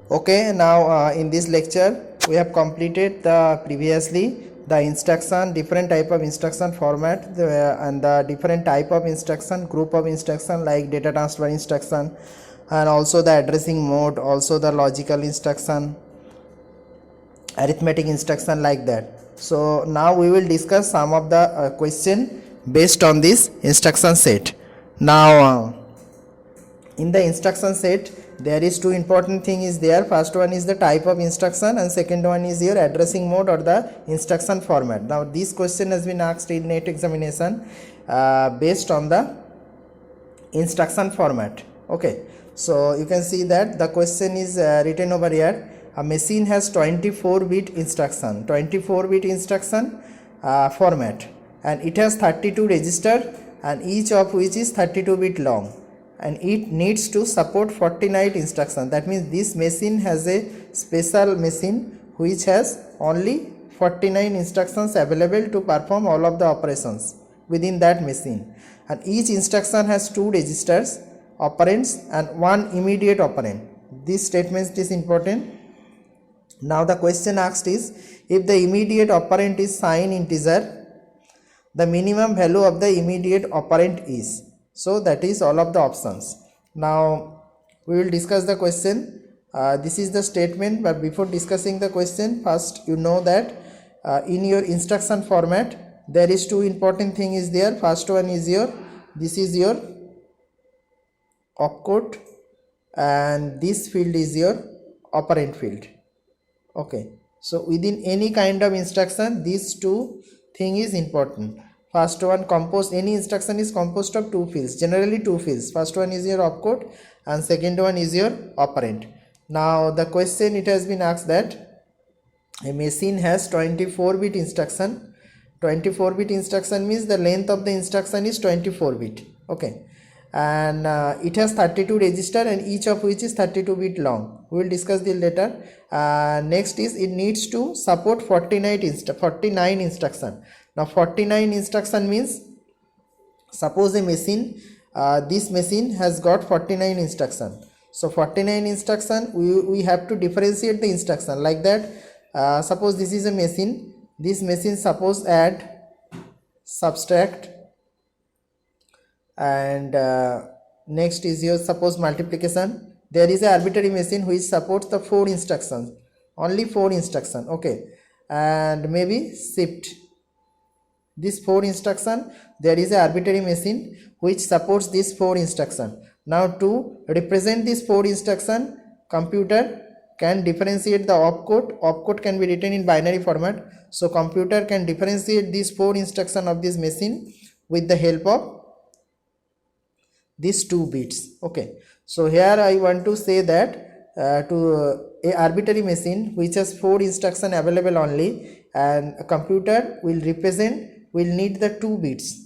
Okay, now in this lecture we have completed the previously the instruction, different type of instruction format, and the different type of instruction, group of instruction like data transfer instruction, and also the addressing mode, also the logical instruction, arithmetic instruction, like that. So now we will discuss some of the question based on this instruction set. Now in the instruction set there is two important thing is there. First one is the type of instruction and second one is your addressing mode or the instruction format. Now this question has been asked in NET examination based on the instruction format. Okay, so you can see that the question is written over here. A machine has 24-bit instruction, 24-bit instruction format, and it has 32 register and each of which is 32-bit long, and it needs to support 49 instructions. That means this machine has a special machine which has only 49 instructions available to perform all of the operations within that machine, and each instruction has two registers, operands, and one immediate operand. This statement is important. Now the question asked is, if the immediate operand is signed integer, the minimum value of the immediate operand is. So that is all of the options. Now we will discuss the question. This is the statement, but before discussing the question, first you know that in your instruction format there is two important thing is there. First one is your, this is your opcode, and this field is your operand field. Okay, so within any kind of instruction these two thing is important. First one, composed, any instruction is composed of two fields, generally two fields. First one is your opcode and second one is your operand. Now the question, it has been asked that a machine has 24-bit instruction. 24-bit instruction means the length of the instruction is 24-bit. Okay, and it has 32 register and each of which is 32-bit long. We will discuss this later. Next is, it needs to support 49 instruction. Now 49 instruction means, suppose a machine, this machine has got 49 instruction. So 49 instruction, we have to differentiate the instruction like that. Suppose this is a machine, this machine suppose add, subtract, and next is your suppose multiplication. There is an arbitrary machine which supports the 4 instructions, only 4 instruction. Okay, and maybe shift, this 4 instruction, there is an arbitrary machine which supports this 4 instruction. Now to represent this 4 instruction, computer can differentiate the opcode. Opcode can be written in binary format, so computer can differentiate these 4 instruction of this machine with the help of these 2 bits. Okay, so here I want to say that to a arbitrary machine which has 4 instruction available only, and a computer will need the 2 bits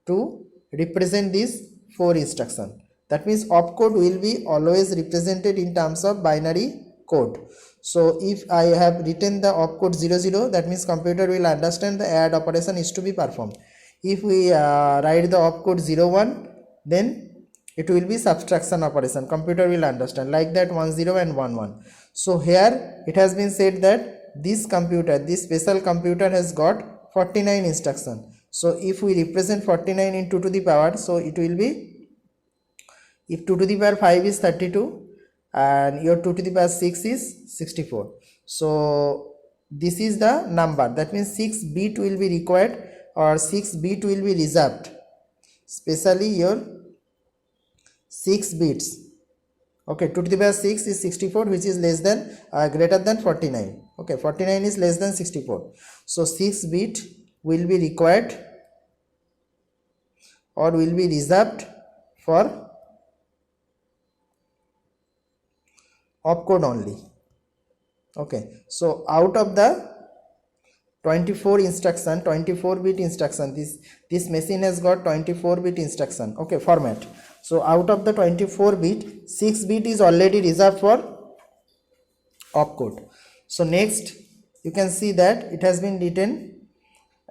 to represent this 4 instruction. That means opcode will be always represented in terms of binary code. So if I have written the opcode 00, that means computer will understand the add operation is to be performed. If we write the opcode 01, then it will be subtraction operation, computer will understand like that, 10 and 11. So here it has been said that this computer, this special computer has got 49 instruction. So if we represent 49 in 2 to the power, so it will be, if 2 to the power 5 is 32 and your 2 to the power 6 is 64. So this is the number, that means 6 bit will be required or 6 bit will be reserved, especially your 6 bits. Okay, 2 to the power 6 is 64, which is less than greater than 49. Okay, 49 is less than 64. So 6 bit will be required or will be reserved for opcode only. Okay, so out of the 24 instruction, 24-bit instruction, this machine has got 24-bit instruction. Okay, format. So out of the 24-bit, 6 bit is already reserved for opcode. So next you can see that it has been written,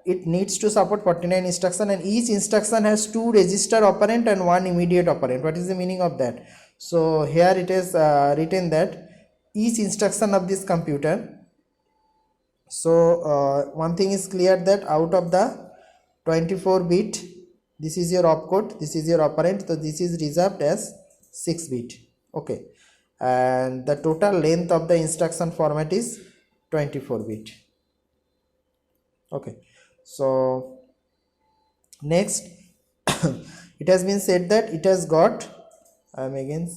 it needs to support 49 instruction and each instruction has 2 register operand and 1 immediate operand. What is the meaning of that? So here it is written that each instruction of this computer. So one thing is clear, that out of the 24 bit, this is your opcode, this is your operand, so this is reserved as 6 bit. Okay, and the total length of the instruction format is 24 bit. Okay, so next it has been said that it has got, I am again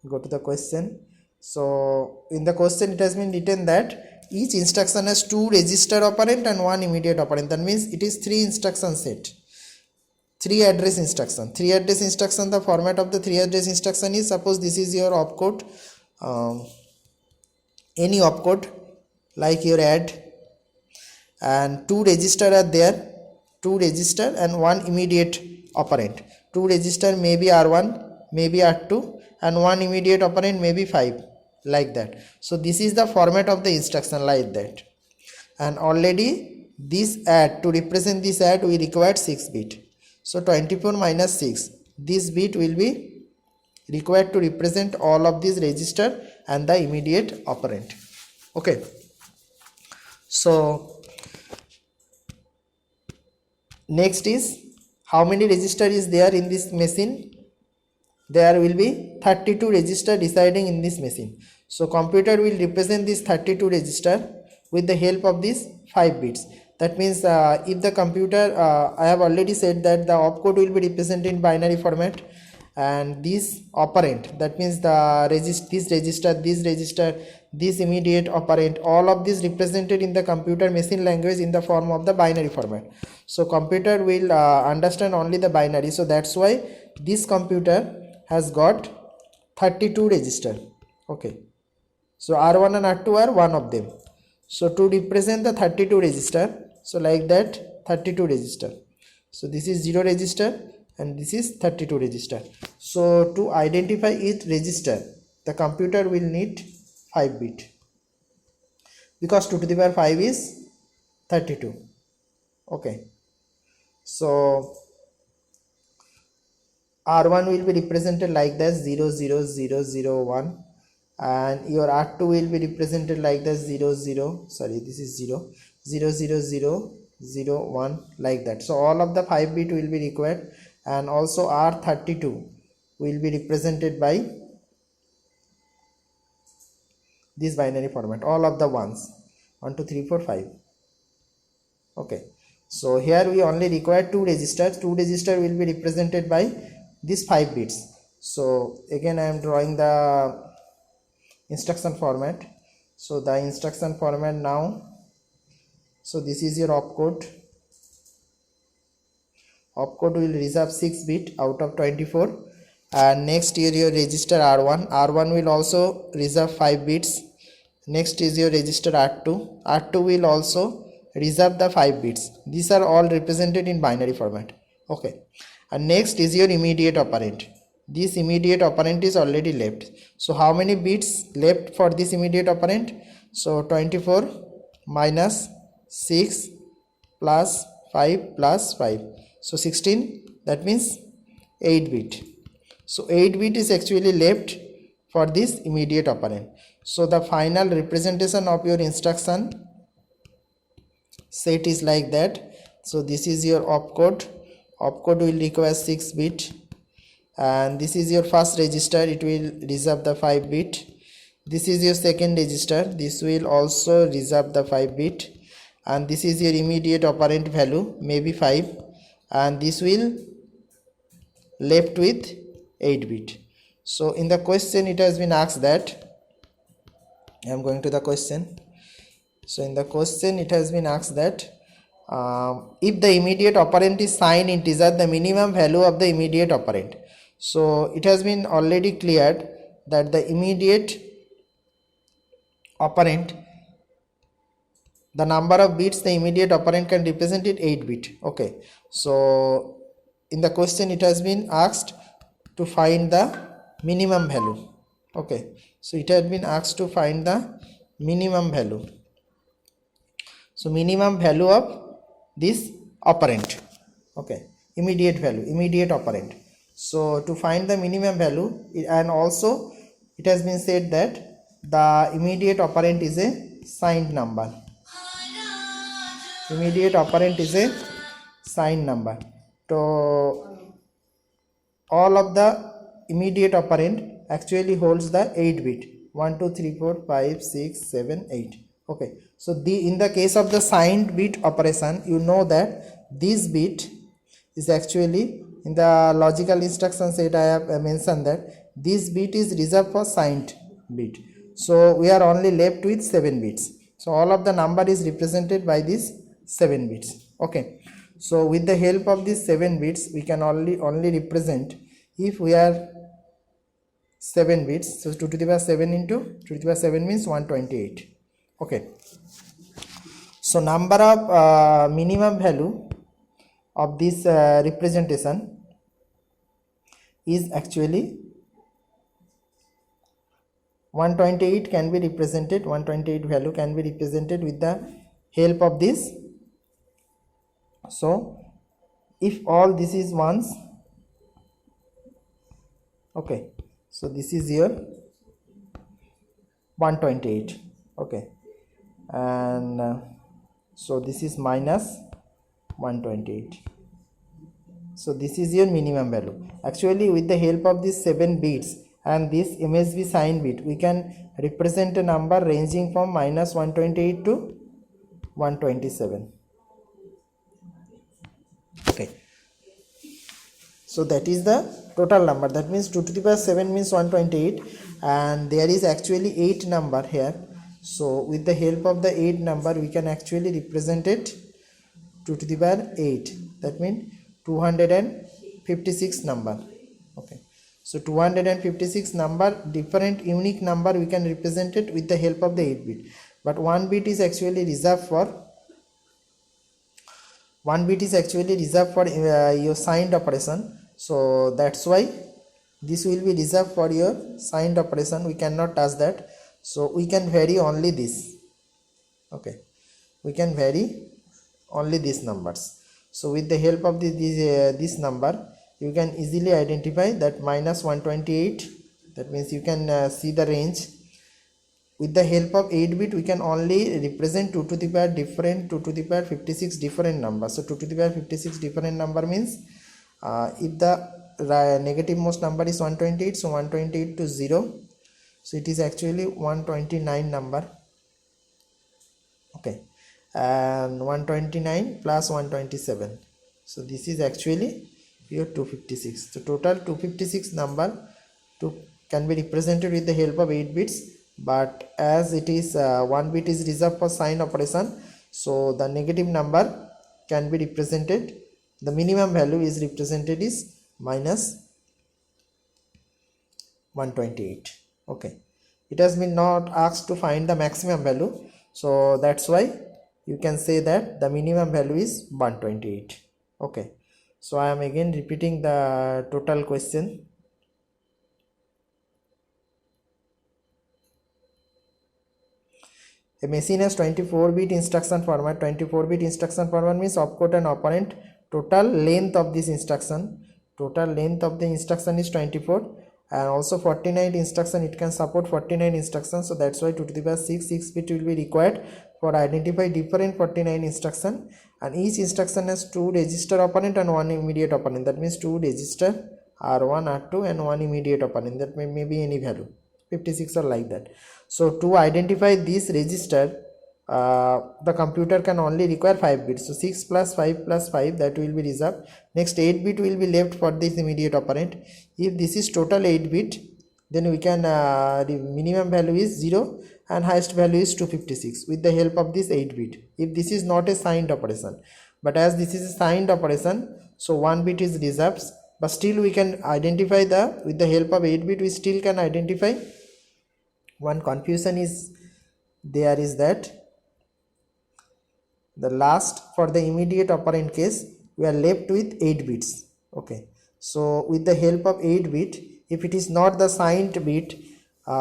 go to the question. So in the question it has been written that each instruction has 2 register operand and 1 immediate operand. That means it is 3 instruction set, 3 address instruction. 3 address instruction, the format of the 3 address instruction is, suppose this is your opcode, any opcode like your add, and 2 register are there, 2 register and 1 immediate operand. 2 register may be R1, maybe R2, and 1 immediate operand may be 5, like that. So this is the format of the instruction, like that. And already this add, to represent this add we required 6 bit. So 24 minus 6, this bit will be required to represent all of these register and the immediate operand. Okay, so next is how many register is there in this machine. There will be 32 register residing in this machine. So computer will represent this 32 register with the help of these 5 bits. That means if the computer, I have already said that the opcode will be represented in binary format, and this operand, that means the this register, this immediate operand, all of this represented in the computer machine language in the form of the binary format. So computer will understand only the binary. So that's why this computer has got 32 register. Okay, so R1 and R2 are one of them. So to represent the 32 register, so like that, 32 register. So this is 0 register and this is 32 register. So to identify each register, the computer will need 5 bit, because 2 to the power 5 is 32. Okay, so R1 will be represented like this, 0 0 0 0 1, and your R2 will be represented like this, 0 0, sorry, this is 0 0 0 0 0 1, like that. So all of the 5 bit will be required, and also R32 will be represented by this binary format, all of the ones, 1 2 3 4 5. Okay, so here we only require 2 registers. 2 register will be represented by these 5 bits. So again I am drawing the instruction format. So the instruction format now, so this is your opcode. Opcode will reserve 6 bit out of 24, and next is your register R1. R1 will also reserve 5 bits. Next is your register R2. R2 will also reserve the 5 bits. These are all represented in binary format. Okay, and next is your immediate operand. This immediate operand is already left. So how many bits left for this immediate operand? So 24 minus 6 plus 5 plus 5, so 16, that means 8 bit. So 8 bit is actually left for this immediate operand. So the final representation of your instruction set is like that. So this is your opcode. Opcode will require 6 bit, and this is your first register, it will reserve the 5 bit. This is your second register, this will also reserve the 5 bit, and this is your immediate operand value, maybe 5, and this will left with 8 bit. So in the question it has been asked that, I am going to the question. So in the question it has been asked that if the immediate operand is signed integer, the minimum value of the immediate operand. So it has been already cleared that the immediate operand, the number of bits the immediate operand can represent it 8 bit. Okay, so in the question it has been asked to find the minimum value. Okay, so it has been asked to find the minimum value. So minimum value of this operand. Okay, immediate value, immediate operand. So to find the minimum value, and also it has been said that the immediate operand is a signed number. Immediate operand is a signed number. So all of the immediate operand actually holds the 8 bit 1 2 3 4 5 6 7 8. Okay, so in the case of the signed bit operation, you know that this bit is actually in the logical instruction set. I have mentioned that this bit is reserved for signed bit, so we are only left with 7 bits. So all of the number is represented by these 7 bits. Okay, so with the help of these 7 bits we can only represent, if we are 7 bits, so 2 to the power 7 into 2 to the power 7 means 128. Okay, so number of minimum value of this representation is actually 128 can be represented, 128 value can be represented with the help of this. So if all this is ones, okay, so this is your 128. Okay, and so this is minus 128. So this is your minimum value. Actually with the help of these 7 bits and this MSB sign bit, we can represent a number ranging from minus 128 to 127. Okay, so that is the total number. That means 2 to the power 7 means 128, and there is actually 8 number here. So with the help of the 8 number we can actually represent it 2 to the power 8. That means 256 number. Okay, so 256 number, different unique number we can represent it with the help of the 8 bit. But 1 bit is actually reserved for your signed operation. So that's why this will be reserved for your signed operation. We cannot touch that. So we can vary only this. Okay, we can vary only these numbers. So with the help of this number you can easily identify that minus 128. That means you can see the range. With the help of 8 bit we can only represent 2 to the power 56 different numbers. So 2 to the power 56 different number means if the negative most number is 128, so 128 to 0, so it is actually 129 number. Okay, and 129 plus 127, so this is actually your 256. So total 256 number can be represented with the help of 8 bits, but as it is 1 bit is reserved for sign operation, so the negative number can be represented, the minimum value is represented is minus 128. Okay, it has been not asked to find the maximum value, so that's why you can say that the minimum value is 128. Okay, so I am again repeating the total question. A machine has 24-bit instruction format. 24-bit instruction format means opcode and operand. Total length of this instruction, total length of the instruction is 24, and also 49 instruction, it can support 49 instructions. So that's why 2 to the power 6 bit will be required for identify different 49 instruction, and each instruction has 2 register operand and 1 immediate operand. That means 2 register R1, R2 and 1 immediate operand. That may be any value, 56 or like that. So to identify this register, the computer can only require 5 bits. So 6 plus 5 plus 5, that will be reserved. Next 8 bit will be left for this immediate operand. If this is total 8 bit, then we can the minimum value is 0 and highest value is 256 with the help of this 8 bit. If this is not a signed operation, but as this is a signed operation, so 1 bit is reserved, but still we can identify with the help of 8 bit we still can identify. One confusion is there is that the last, for the immediate operand case, we are left with 8 bits. Okay, so with the help of 8 bit, if it is not the signed bit,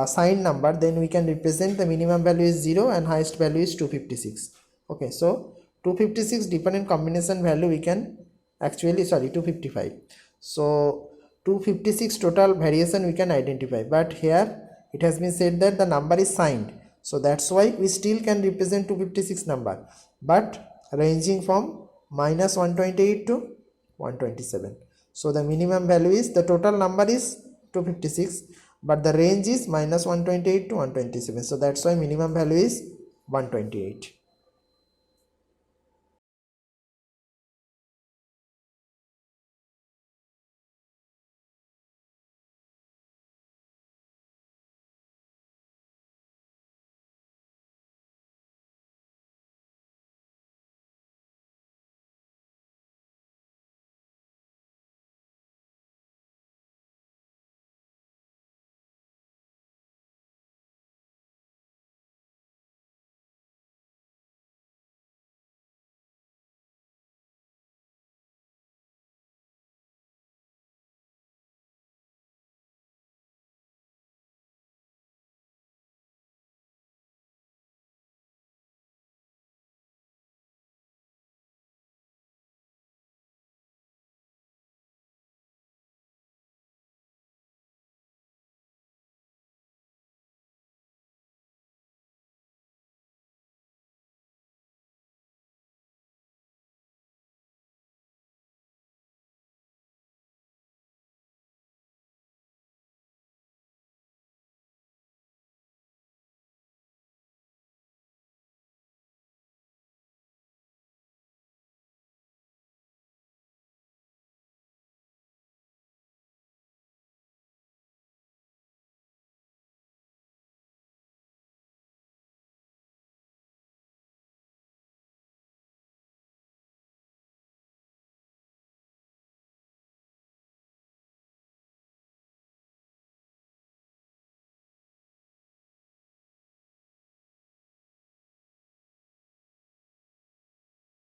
signed number, then we can represent the minimum value is 0 and highest value is 256. Okay, so 256 different combination value we can actually, 255. So 256 total variation we can identify, but here it has been said that the number is signed, so that's why we still can represent 256 number, but ranging from minus 128 to 127. So the minimum value is, the total number is 256, but the range is minus 128 to 127, so that's why minimum value is 128.